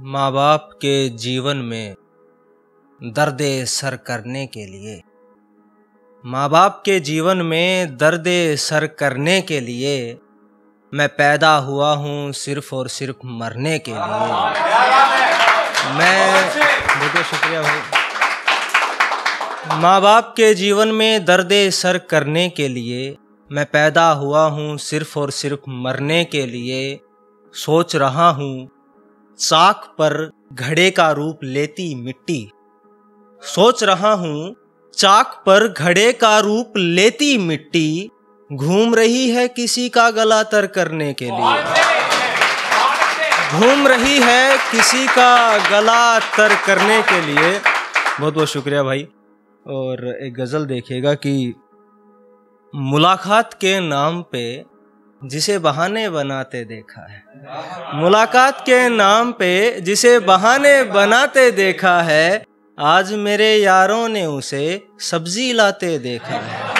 माँ बाप के जीवन में दर्द सर करने के लिए, माँ बाप के जीवन में दर्द सर करने के लिए मैं पैदा हुआ हूँ सिर्फ और सिर्फ मरने के लिए। मैं बहुत शुक्रिया भाई। माँ बाप के जीवन में दर्द सर करने के लिए मैं पैदा हुआ हूँ सिर्फ और सिर्फ मरने के लिए। सोच रहा हूँ चाक पर घड़े का रूप लेती मिट्टी, सोच रहा हूँ चाक पर घड़े का रूप लेती मिट्टी घूम रही है किसी का गला तर करने के लिए, घूम रही है किसी का गला तर करने के लिए। बहुत बहुत शुक्रिया भाई। और एक गज़ल देखिएगा कि मुलाकात के नाम पे जिसे बहाने बनाते देखा है, मुलाकात के नाम पे जिसे बहाने बनाते देखा है, आज मेरे यारों ने उसे सब्जी लाते देखा है,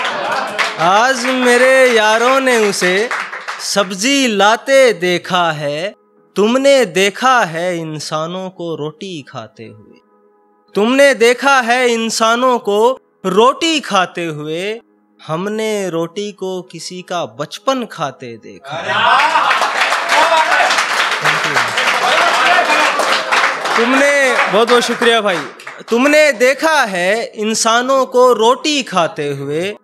आज मेरे यारों ने उसे सब्जी लाते देखा है। तुमने देखा है इंसानों को रोटी खाते हुए, तुमने देखा है इंसानों को रोटी खाते हुए, हमने रोटी को किसी का बचपन खाते देखा। तुमने बहुत बहुत शुक्रिया भाई। तुमने देखा है इंसानों को रोटी खाते हुए,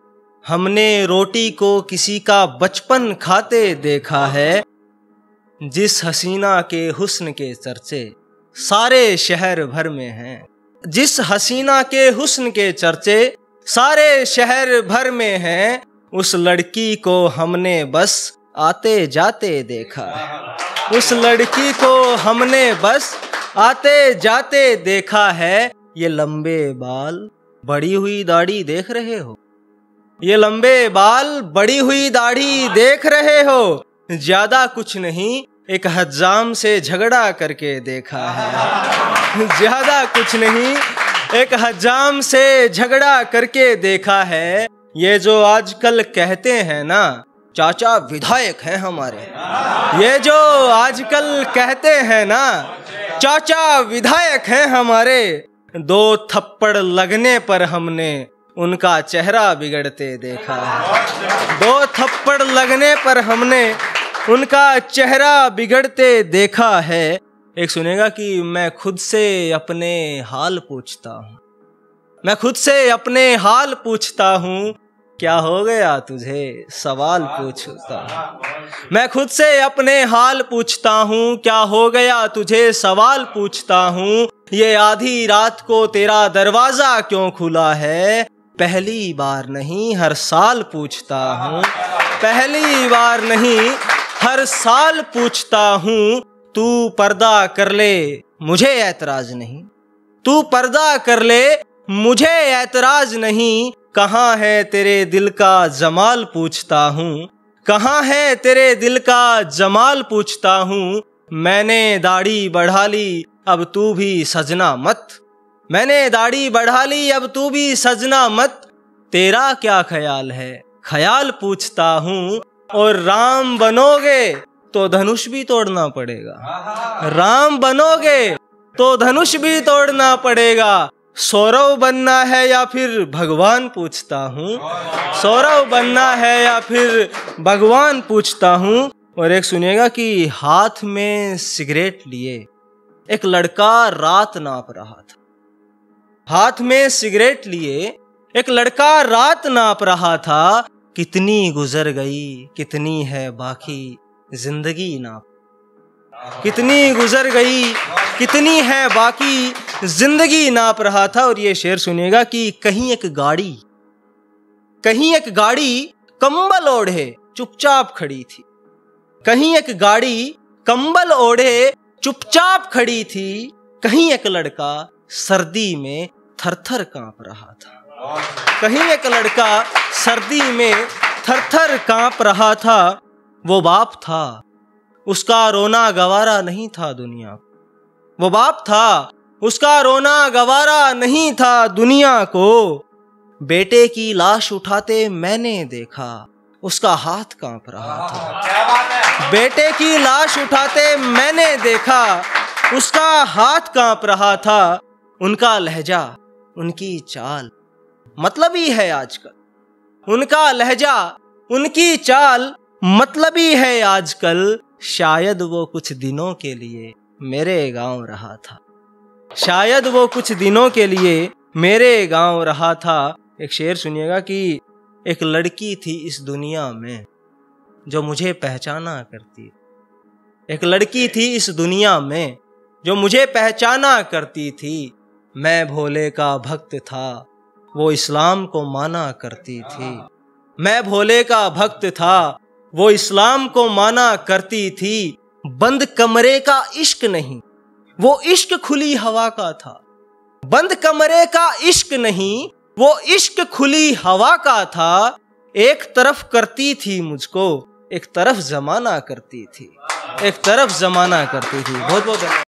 हमने रोटी को किसी का बचपन खाते देखा है। जिस हसीना के हुस्न के चर्चे सारे शहर भर में हैं, जिस हसीना के हुस्न के चर्चे सारे शहर भर में हैं, उस लड़की को हमने बस आते जाते देखा है, उस लड़की को हमने बस आते जाते देखा है। ये लंबे बाल बड़ी हुई दाढ़ी देख रहे हो, ये लंबे बाल बड़ी हुई दाढ़ी देख रहे हो, ज्यादा कुछ नहीं एक हज्जाम से झगड़ा करके देखा है, ज्यादा कुछ नहीं एक हज्जाम से झगड़ा करके देखा है। ये जो आजकल कहते हैं ना चाचा विधायक हैं हमारे, ये जो आजकल कहते हैं ना चाचा विधायक हैं हमारे, दो थप्पड़ लगने पर हमने उनका चेहरा बिगड़ते देखा है, दो थप्पड़ लगने पर हमने उनका चेहरा बिगड़ते देखा है। एक सुनेगा कि मैं खुद से अपने हाल पूछता हूँ, मैं खुद से अपने हाल पूछता हूँ, क्या हो गया तुझे सवाल पूछता हूँ, मैं खुद से अपने हाल पूछता हूँ, क्या हो गया तुझे सवाल पूछता हूँ। ये आधी रात को तेरा दरवाजा क्यों खुला है, पहली बार नहीं हर साल पूछता हूँ, पहली बार नहीं हर साल पूछता हूँ। तू पर्दा कर ले मुझे ऐतराज नहीं, तू पर्दा कर ले मुझे ऐतराज नहीं, कहाँ है तेरे दिल का जमाल पूछता हूँ, कहाँ है तेरे दिल का जमाल पूछता हूँ। मैंने दाढ़ी बढ़ा ली अब तू भी सजना मत, मैंने दाढ़ी बढ़ा ली अब तू भी सजना मत, तेरा क्या ख्याल है ख्याल पूछता हूँ। और राम बनोगे तो धनुष भी तोड़ना पड़ेगा, राम बनोगे तो धनुष भी तोड़ना पड़ेगा। सौरव बनना है या फिर भगवान पूछता हूँ, सौरव बनना है या फिर भगवान पूछता हूँ। और एक सुनिएगा कि हाथ में सिगरेट लिए एक लड़का रात नाप रहा था, हाथ में सिगरेट लिए एक लड़का रात नाप रहा था, कितनी गुजर गई कितनी है बाकी जिंदगी नाप, कितनी गुजर गई कितनी है बाकी जिंदगी नाप रहा था। और ये शेर सुनिएगा कि कहीं एक गाड़ी कंबल ओढ़े चुपचाप खड़ी थी, कहीं एक गाड़ी कंबल ओढ़े चुपचाप खड़ी थी, कहीं एक लड़का सर्दी में थरथर कांप रहा था, कहीं एक लड़का सर्दी में थरथर कांप रहा था। वो बाप था उसका रोना गवारा नहीं था दुनिया को, वो बाप था उसका रोना गवारा नहीं था दुनिया को। बेटे की लाश उठाते मैंने देखा उसका हाथ कांप रहा था, बेटे की लाश उठाते मैंने देखा उसका हाथ कांप रहा था, उनका लहजा, उनकी चाल मतलबी है आजकल। उनका लहजा, उनकी चाल मतलबी है आजकल। शायद वो कुछ दिनों के लिए मेरे गांव रहा था। शायद वो कुछ दिनों के लिए मेरे गांव रहा था। एक शेर सुनिएगा कि एक लड़की थी इस दुनिया में जो मुझे पहचाना करती। एक लड़की थी इस दुनिया में जो मुझे पहचाना करती थी। मैं भोले का भक्त था, वो इस्लाम को माना करती थी। मैं भोले का भक्त था, वो इस्लाम को माना करती थी। बंद कमरे का इश्क नहीं, वो इश्क खुली हवा का था। बंद कमरे का इश्क नहीं, वो इश्क खुली हवा का था। एक तरफ करती थी मुझको, एक तरफ जमाना करती थी। एक तरफ जमाना करती थी। बहुत बहुत